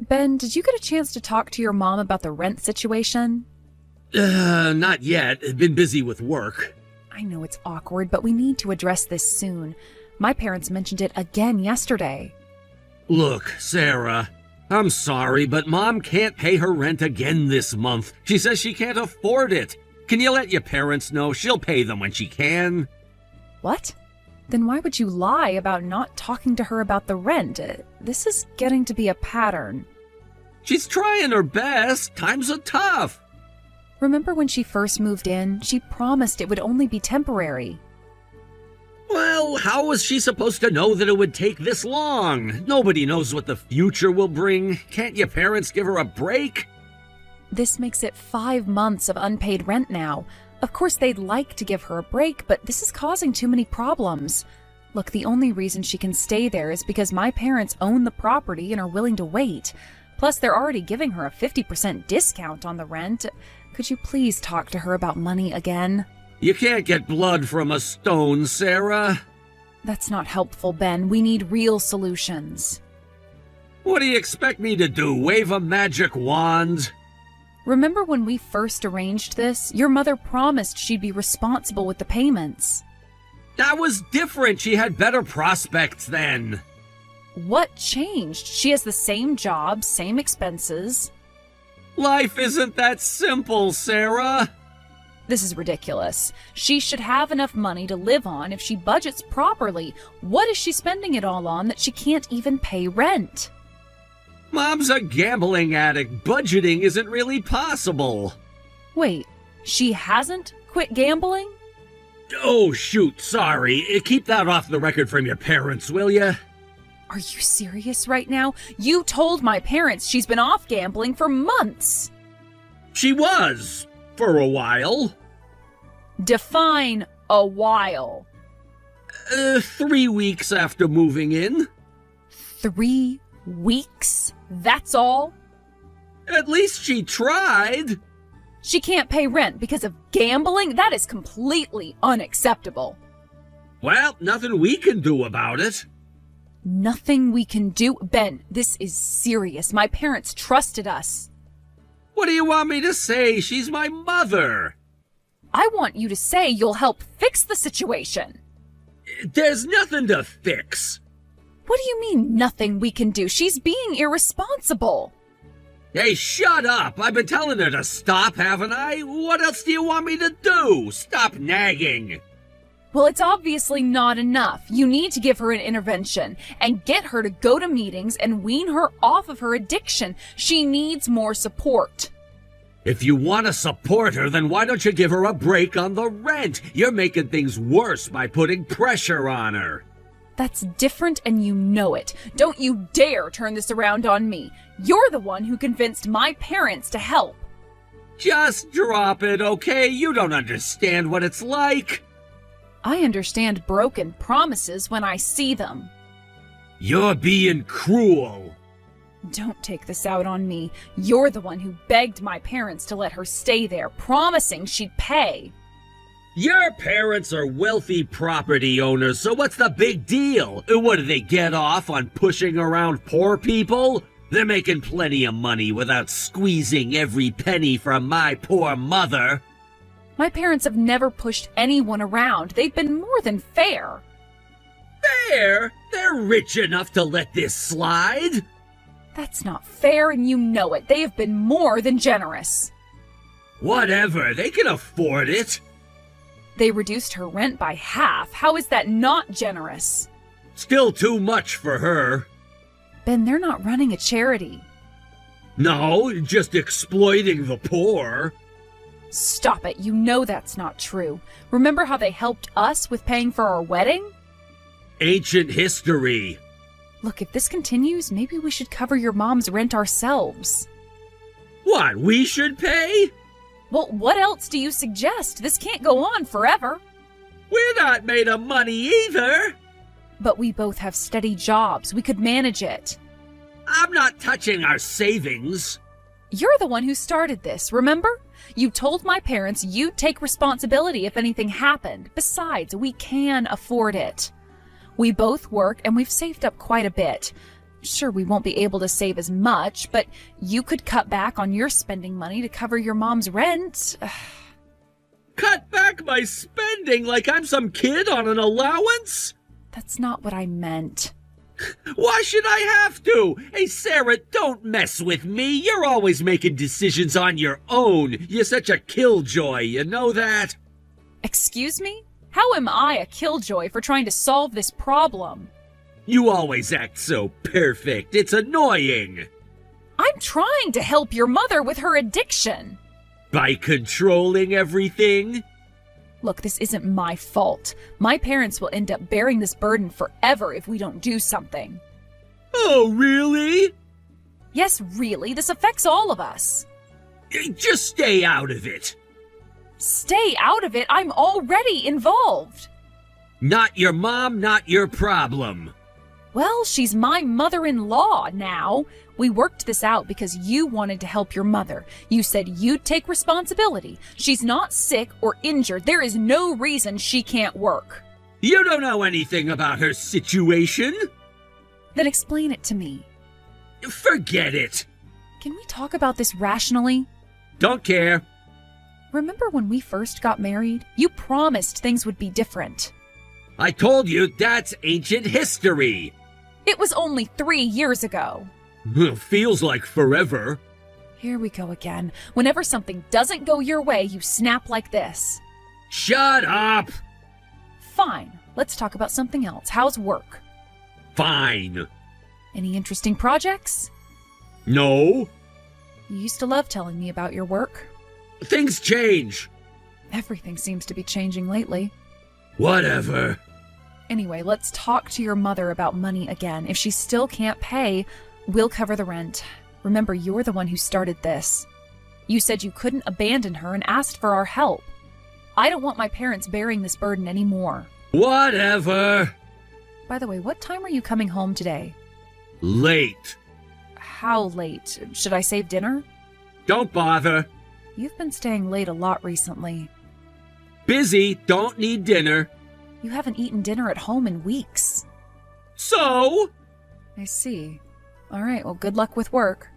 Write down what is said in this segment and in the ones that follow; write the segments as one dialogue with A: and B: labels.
A: Ben, did you get a chance to talk to your mom about the rent situation?
B: Not yet. Been busy with work.
A: I know it's awkward, but we need to address this soon. My parents mentioned it again yesterday.
B: Look, Sarah, I'm sorry, but Mom can't pay her rent again this month. She says she can't afford it. Can you let your parents know? She'll pay them when she can.
A: What? Then why would you lie about not talking to her about the rent? This is getting to be a pattern.
B: She's trying her best. Times are tough.
A: Remember when she first moved in? She promised it would only be temporary.
B: Well, how was she supposed to know that it would take this long? Nobody knows what the future will bring. Can't your parents give her a break?
A: This makes it 5 months of unpaid rent now. Of course, they'd like to give her a break, but this is causing too many problems. Look, the only reason she can stay there is because my parents own the property and are willing to wait. Plus, they're already giving her a 50% discount on the rent. Could you please talk to her about money again?
B: You can't get blood from a stone, Sarah.
A: That's not helpful, Ben. We need real solutions.
B: What do you expect me to do, wave a magic wand?
A: Remember when we first arranged this? Your mother promised she'd be responsible with the payments.
B: That was different. She had better prospects then.
A: What changed? She has the same job, same expenses.
B: Life isn't that simple, Sarah.
A: This is ridiculous. She should have enough money to live on if she budgets properly. What is she spending it all on that she can't even pay rent?
B: Mom's a gambling addict. Budgeting isn't really possible.
A: Wait, she hasn't quit gambling?
B: Oh, shoot, sorry. Keep that off the record from your parents, will ya?
A: Are you serious right now? You told my parents she's been off gambling for months.
B: She was, for a while.
A: Define a while.
B: 3 weeks after moving in.
A: 3 weeks? That's all?
B: At least she tried.
A: She can't pay rent because of gambling? That is completely unacceptable.
B: Well, nothing we can do about it.
A: Nothing we can do? Ben, this is serious. My parents trusted us.
B: What do you want me to say? She's my mother.
A: I want you to say you'll help fix the situation.
B: There's nothing to fix.
A: What do you mean, nothing we can do? She's being irresponsible.
B: Hey, shut up! I've been telling her to stop, haven't I? What else do you want me to do? Stop nagging!
A: Well, it's obviously not enough. You need to give her an intervention and get her to go to meetings and wean her off of her addiction. She needs more support.
B: If you want to support her, then why don't you give her a break on the rent? You're making things worse by putting pressure on her.
A: That's different and you know it. Don't you dare turn this around on me. You're the one who convinced my parents to help.
B: Just drop it, okay? You don't understand what it's like.
A: I understand broken promises when I see them.
B: You're being cruel.
A: Don't take this out on me. You're the one who begged my parents to let her stay there, promising she'd pay.
B: Your parents are wealthy property owners, so what's the big deal? What do they get off on pushing around poor people? They're making plenty of money without squeezing every penny from my poor mother.
A: My parents have never pushed anyone around. They've been more than fair.
B: Fair? They're rich enough to let this slide.
A: That's not fair, and you know it. They have been more than generous.
B: Whatever, they can afford it.
A: They reduced her rent by half. How is that not generous?
B: Still too much for her.
A: Ben, they're not running a charity.
B: No, just exploiting the poor.
A: Stop it. You know that's not true. Remember how they helped us with paying for our wedding?
B: Ancient history.
A: Look, if this continues, maybe we should cover your mom's rent ourselves.
B: What, we should pay?
A: Well, what else do you suggest? This can't go on forever.
B: We're not made of money either.
A: But we both have steady jobs. We could manage it.
B: I'm not touching our savings.
A: You're the one who started this, remember? You told my parents you'd take responsibility if anything happened. Besides, we can afford it. We both work and we've saved up quite a bit. Sure, we won't be able to save as much, but you could cut back on your spending money to cover your mom's rent.
B: Cut back my spending like I'm some kid on an allowance?
A: That's not what I meant.
B: Why should I have to? Hey, Sarah, don't mess with me. You're always making decisions on your own. You're such a killjoy, you know that?
A: Excuse me? How am I a killjoy for trying to solve this problem?
B: You always act so perfect. It's annoying.
A: I'm trying to help your mother with her addiction.
B: By controlling everything?
A: Look, this isn't my fault. My parents will end up bearing this burden forever if we don't do something.
B: Oh, really?
A: Yes, really, this affects all of us.
B: Just stay out of it.
A: Stay out of it. I'm already involved.
B: Not your mom, not your problem.
A: Well, she's my mother-in-law now. We worked this out because you wanted to help your mother. You said you'd take responsibility. She's not sick or injured. There is no reason she can't work.
B: You don't know anything about her situation.
A: Then explain it to me.
B: Forget it.
A: Can we talk about this rationally?
B: Don't care.
A: Remember when we first got married? You promised things would be different.
B: I told you that's ancient history.
A: It was only 3 years ago.
B: Feels like forever.
A: Here we go again. Whenever something doesn't go your way, you snap like this.
B: Shut up!
A: Fine. Let's talk about something else. How's work?
B: Fine.
A: Any interesting projects?
B: No.
A: You used to love telling me about your work.
B: Things change.
A: Everything seems to be changing lately.
B: Whatever.
A: Anyway, let's talk to your mother about money again. If she still can't pay, we'll cover the rent. Remember, you're the one who started this. You said you couldn't abandon her and asked for our help. I don't want my parents bearing this burden anymore.
B: Whatever.
A: By the way, what time are you coming home today?
B: Late.
A: How late? Should I save dinner?
B: Don't bother.
A: You've been staying late a lot recently.
B: Busy, don't need dinner.
A: You haven't eaten dinner at home in weeks.
B: So?
A: I see. All right, well, good luck with work.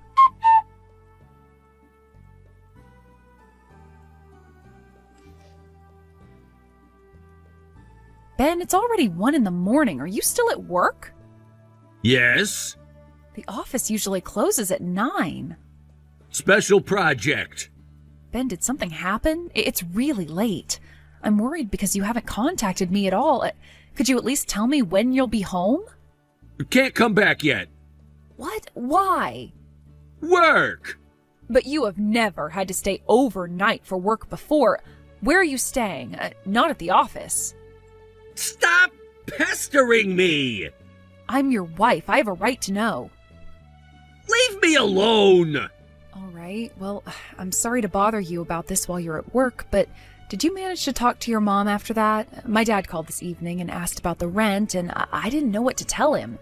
A: Ben, it's already 1 in the morning. Are you still at work?
B: Yes.
A: The office usually closes at 9.
B: Special project.
A: Ben, did something happen? It's really late. I'm worried because you haven't contacted me at all. Could you at least tell me when you'll be home?
B: Can't come back yet.
A: What? Why?
B: Work.
A: But you have never had to stay overnight for work before. Where are you staying? Not at the office.
B: Stop pestering me.
A: I'm your wife. I have a right to know.
B: Leave me alone.
A: All right. Well, I'm sorry to bother you about this while you're at work, but did you manage to talk to your mom after that? My dad called this evening and asked about the rent, and I didn't know what to tell him.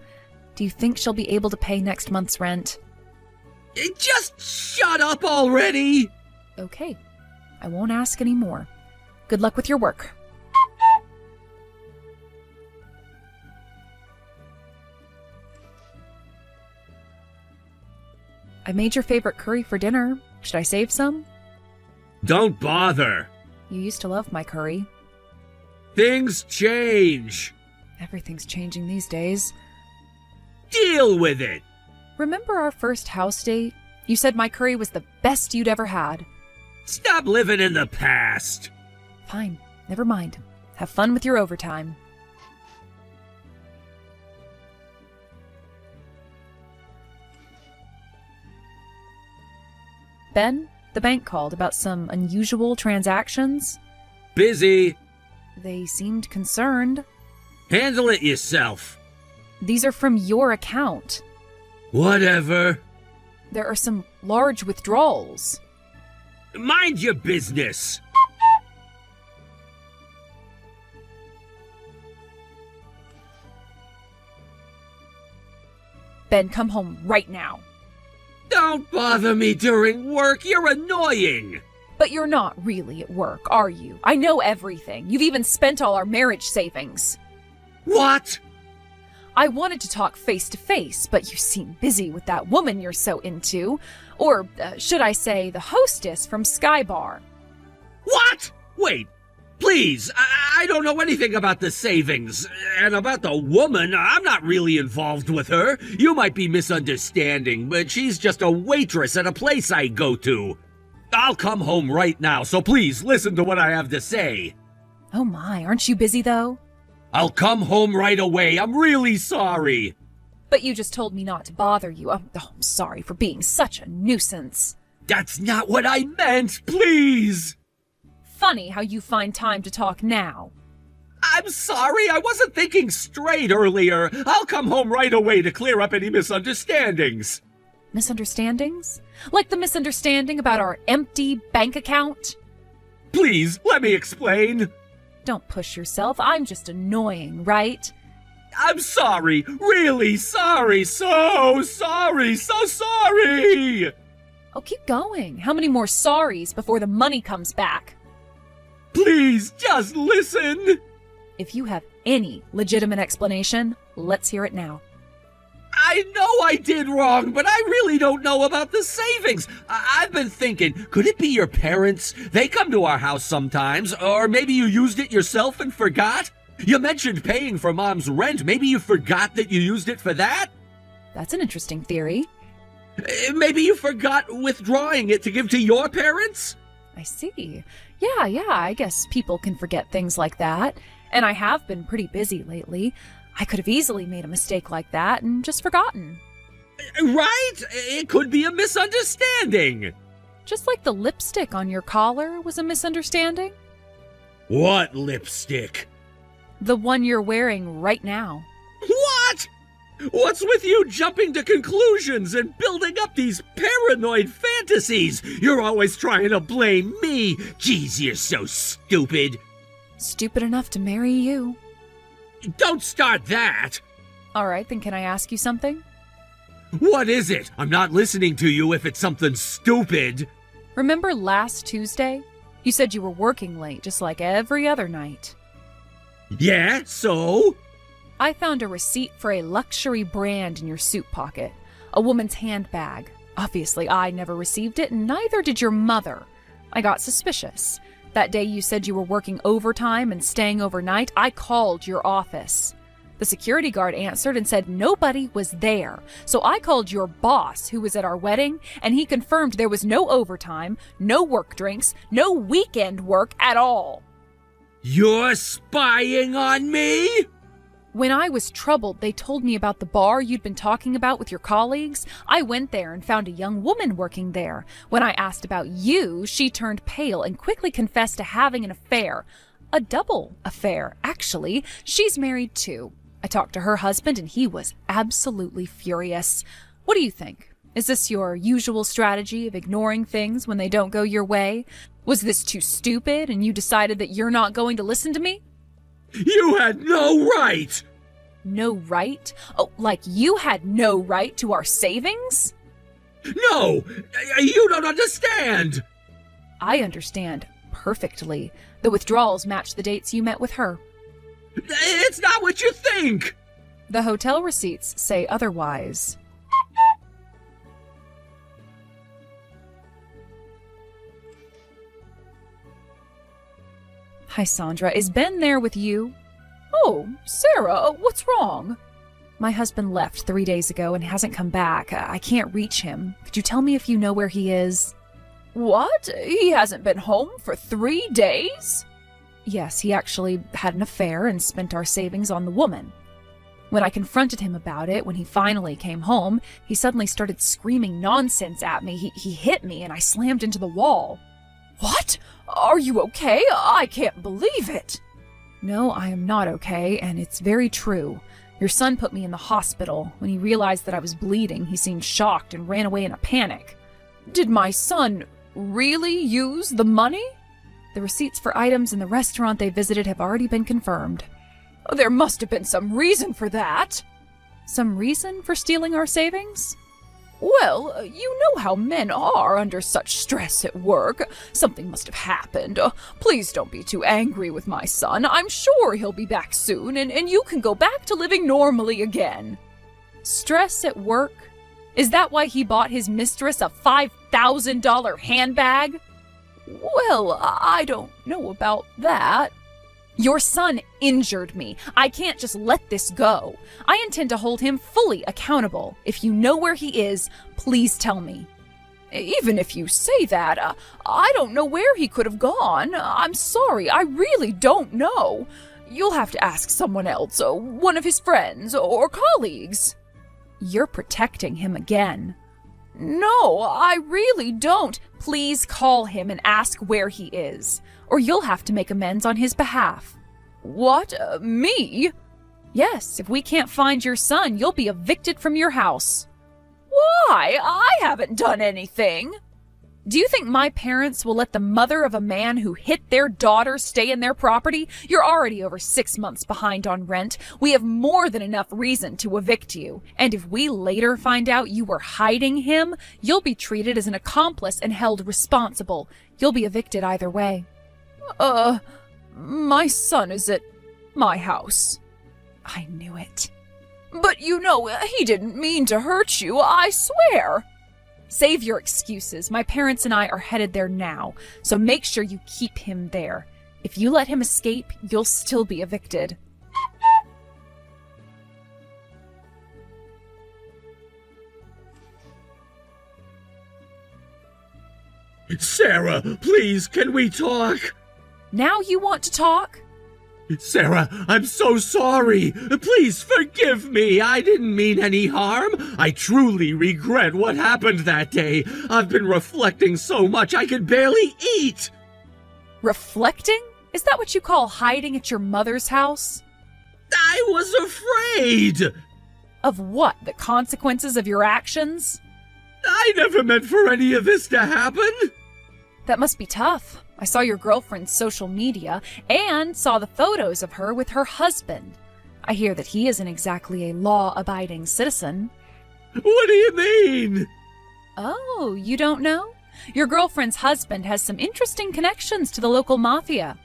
A: Do you think she'll be able to pay next month's rent?
B: Just shut up already.
A: Okay. I won't ask any more. Good luck with your work. I made your favorite curry for dinner. Should I save some?
B: Don't bother.
A: You used to love my curry.
B: Things change.
A: Everything's changing these days.
B: Deal with it.
A: Remember our first house date? You said my curry was the best you'd ever had.
B: Stop living in the past.
A: Fine, never mind. Have fun with your overtime. Ben, the bank called about some unusual transactions.
B: Busy.
A: They seemed concerned.
B: Handle it yourself.
A: These are from your account.
B: Whatever.
A: There are some large withdrawals.
B: Mind your business.
A: Ben, come home right now.
B: Don't bother me during work. You're annoying.
A: But you're not really at work, are you? I know everything. You've even spent all our marriage savings.
B: What?
A: I wanted to talk face to face, but you seem busy with that woman you're so into. Or should I say the hostess from Skybar.
B: What? Wait, please, I don't know anything about the savings. And about the woman, I'm not really involved with her. You might be misunderstanding, but she's just a waitress at a place I go to. I'll come home right now, so please listen to what I have to say.
A: Oh my, aren't you busy though?
B: I'll come home right away. I'm really sorry.
A: But you just told me not to bother you. I'm sorry for being such a nuisance.
B: That's not what I meant, please.
A: Funny how you find time to talk now.
B: I'm sorry, I wasn't thinking straight earlier. I'll come home right away to clear up any misunderstandings.
A: Misunderstandings? Like the misunderstanding about our empty bank account?
B: Please, let me explain.
A: Don't push yourself. I'm just annoying, right?
B: I'm sorry, really sorry, so sorry, so sorry!
A: Oh, keep going. How many more sorries before the money comes back?
B: Please, just listen!
A: If you have any legitimate explanation, let's hear it now.
B: I know I did wrong, but I really don't know about the savings. I've been thinking, could it be your parents? They come to our house sometimes, or maybe you used it yourself and forgot? You mentioned paying for Mom's rent. Maybe you forgot that you used it for that?
A: That's an interesting theory.
B: Maybe you forgot withdrawing it to give to your parents?
A: I see. Yeah, I guess people can forget things like that. And I have been pretty busy lately. I could have easily made a mistake like that and just forgotten.
B: Right? It could be a misunderstanding.
A: Just like the lipstick on your collar was a misunderstanding.
B: What lipstick?
A: The one you're wearing right now.
B: What? What's with you jumping to conclusions and building up these paranoid fantasies? You're always trying to blame me. Jeez, you're so stupid.
A: Stupid enough to marry you.
B: Don't start that.
A: All right, then can I ask you something?
B: What is it? I'm not listening to you if it's something stupid.
A: Remember last Tuesday? You said you were working late, just like every other night.
B: Yeah, so?
A: I found a receipt for a luxury brand in your suit pocket. A woman's handbag. Obviously, I never received it, and neither did your mother. I got suspicious. That day you said you were working overtime and staying overnight, I called your office. The security guard answered and said nobody was there. So I called your boss, who was at our wedding, and he confirmed there was no overtime, no work drinks, no weekend work at all.
B: You're spying on me?
A: When I was troubled, they told me about the bar you'd been talking about with your colleagues. I went there and found a young woman working there. When I asked about you, she turned pale and quickly confessed to having an affair. A double affair, actually. She's married too. I talked to her husband and he was absolutely furious. What do you think? Is this your usual strategy of ignoring things when they don't go your way? Was this too stupid and you decided that you're not going to listen to me?
B: You had no right!
A: No right? Oh, like you had no right to our savings?
B: No! You don't understand!
A: I understand perfectly. The withdrawals match the dates you met with her.
B: It's not what you think!
A: The hotel receipts say otherwise. Hi, Sandra. Is Ben there with you? Oh, Sarah, what's wrong? My husband left 3 days ago and hasn't come back. I can't reach him. Could you tell me if you know where he is? What? He hasn't been home for 3 days? Yes, he actually had an affair and spent our savings on the woman. When I confronted him about it, when he finally came home, he suddenly started screaming nonsense at me. He hit me and I slammed into the wall. What? Are you okay? I can't believe it. No, I am not okay, and it's very true. Your son put me in the hospital. When he realized that I was bleeding, he seemed shocked and ran away in a panic. Did my son really use the money? The receipts for items in the restaurant they visited have already been confirmed. There must have been some reason for that. Some reason for stealing our savings? Well, you know how men are under such stress at work. Something must have happened. Please don't be too angry with my son. I'm sure he'll be back soon, and you can go back to living normally again. Stress at work? Is that why he bought his mistress a $5,000 handbag? Well, I don't know about that. Your son injured me. I can't just let this go. I intend to hold him fully accountable. If you know where he is, please tell me. Even if you say that, I don't know where he could have gone. I'm sorry, I really don't know. You'll have to ask someone else, one of his friends or colleagues. You're protecting him again. No, I really don't. Please call him and ask where he is, or you'll have to make amends on his behalf. What? Me? Yes, if we can't find your son, you'll be evicted from your house. Why? I haven't done anything. Do you think my parents will let the mother of a man who hit their daughter stay in their property? You're already over 6 months behind on rent. We have more than enough reason to evict you. And if we later find out you were hiding him, you'll be treated as an accomplice and held responsible. You'll be evicted either way. My son is at my house. I knew it. But you know, he didn't mean to hurt you, I swear. Save your excuses. My parents and I are headed there now, so make sure you keep him there. If you let him escape, you'll still be evicted.
B: Sarah, please, can we talk?
A: Now you want to talk?
B: Sarah, I'm so sorry. Please forgive me. I didn't mean any harm. I truly regret what happened that day. I've been reflecting so much I could barely eat.
A: Reflecting? Is that what you call hiding at your mother's house?
B: I was afraid.
A: Of what? The consequences of your actions?
B: I never meant for any of this to happen.
A: That must be tough. I saw your girlfriend's social media and saw the photos of her with her husband. I hear that he isn't exactly a law-abiding citizen.
B: What do you mean?
A: Oh, you don't know? Your girlfriend's husband has some interesting connections to the local mafia.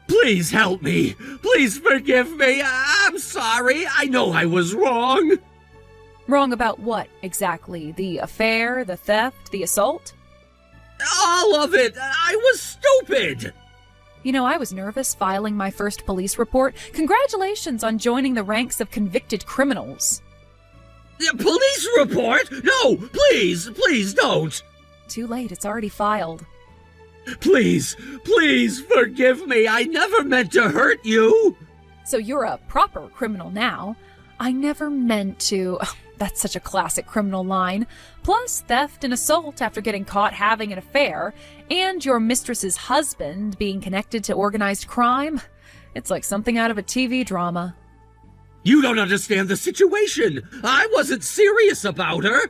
B: Please help me. Please forgive me. I'm sorry. I know I was wrong.
A: Wrong about what, exactly? The affair, the theft, the assault?
B: All of it. I was stupid.
A: You know, I was nervous filing my first police report. Congratulations on joining the ranks of convicted criminals.
B: The police report? No, please don't.
A: Too late, it's already filed.
B: Please forgive me. I never meant to hurt you.
A: So you're a proper criminal now. I never meant to. That's such a classic criminal line. Plus theft and assault after getting caught having an affair, and your mistress's husband being connected to organized crime. It's like something out of a TV drama.
B: You don't understand the situation. I wasn't serious about her.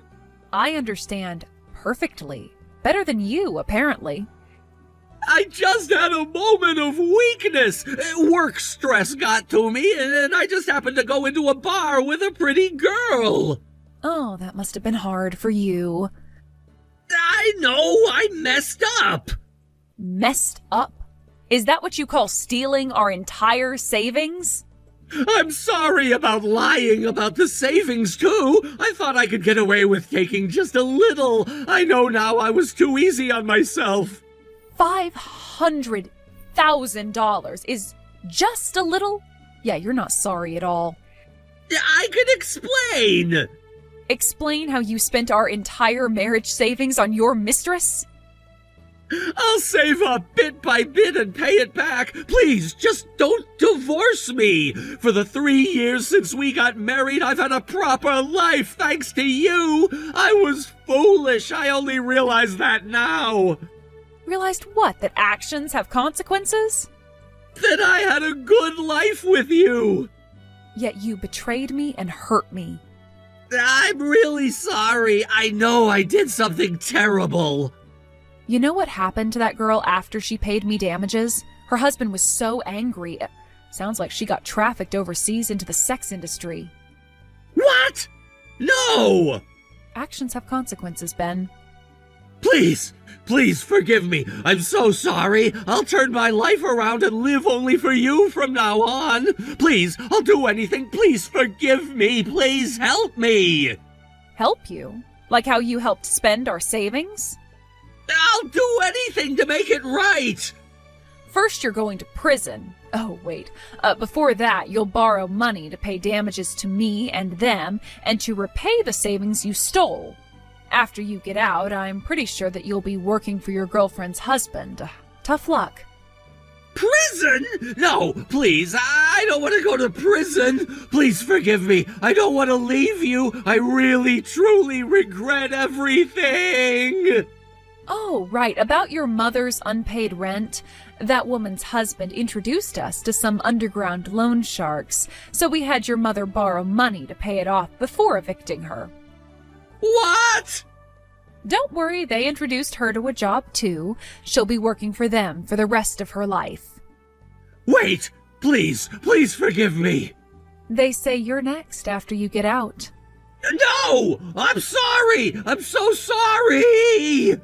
A: I understand perfectly. Better than you, apparently.
B: I just had a moment of weakness. Work stress got to me, and I just happened to go into a bar with a pretty girl.
A: Oh, that must have been hard for you.
B: I know, I messed up.
A: Messed up? Is that what you call stealing our entire savings?
B: I'm sorry about lying about the savings, too. I thought I could get away with taking just a little. I know now I was too easy on myself.
A: $500,000 is just a little? Yeah, you're not sorry at all.
B: I can explain.
A: Explain how you spent our entire marriage savings on your mistress?
B: I'll save up bit by bit and pay it back. Please, just don't divorce me. For the 3 years since we got married, I've had a proper life thanks to you. I was foolish. I only realize that now.
A: Realized what? That actions have consequences?
B: That I had a good life with you.
A: Yet you betrayed me and hurt me.
B: I'm really sorry. I know I did something terrible.
A: You know what happened to that girl after she paid me damages? Her husband was so angry. Sounds like she got trafficked overseas into the sex industry.
B: What? No!
A: actions have consequences, Ben.
B: Please, please forgive me. I'm so sorry. I'll turn my life around and live only for you from now on. Please, I'll do anything. Please forgive me. Please help me.
A: Help you? Like how you helped spend our savings?
B: I'll do anything to make it right.
A: First, you're going to prison. Oh, wait. Before that, you'll borrow money to pay damages to me and them, and to repay the savings you stole. After you get out, I'm pretty sure that you'll be working for your girlfriend's husband. Tough luck.
B: Prison? No, please, I don't want to go to prison. Please forgive me. I don't want to leave you. I really, truly regret everything.
A: Oh, right, about your mother's unpaid rent. That woman's husband introduced us to some underground loan sharks, so we had your mother borrow money to pay it off before evicting her.
B: What?
A: Don't worry, they introduced her to a job too. She'll be working for them for the rest of her life.
B: Wait, please, please forgive me.
A: They say you're next after you get out.
B: No! I'm sorry! I'm so sorry!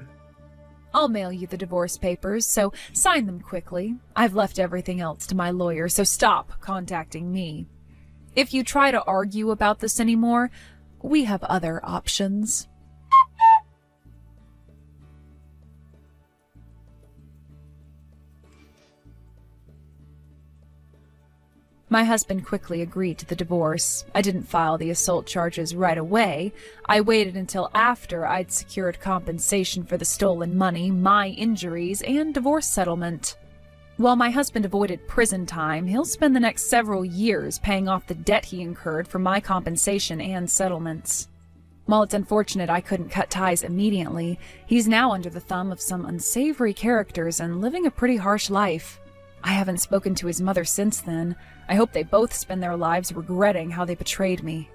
A: I'll mail you the divorce papers, so sign them quickly. I've left everything else to my lawyer, so stop contacting me. If you try to argue about this anymore, we have other options. My husband quickly agreed to the divorce. I didn't file the assault charges right away. I waited until after I'd secured compensation for the stolen money, my injuries, and divorce settlement. While my husband avoided prison time, he'll spend the next several years paying off the debt he incurred for my compensation and settlements. While it's unfortunate I couldn't cut ties immediately, he's now under the thumb of some unsavory characters and living a pretty harsh life. I haven't spoken to his mother since then. I hope they both spend their lives regretting how they betrayed me.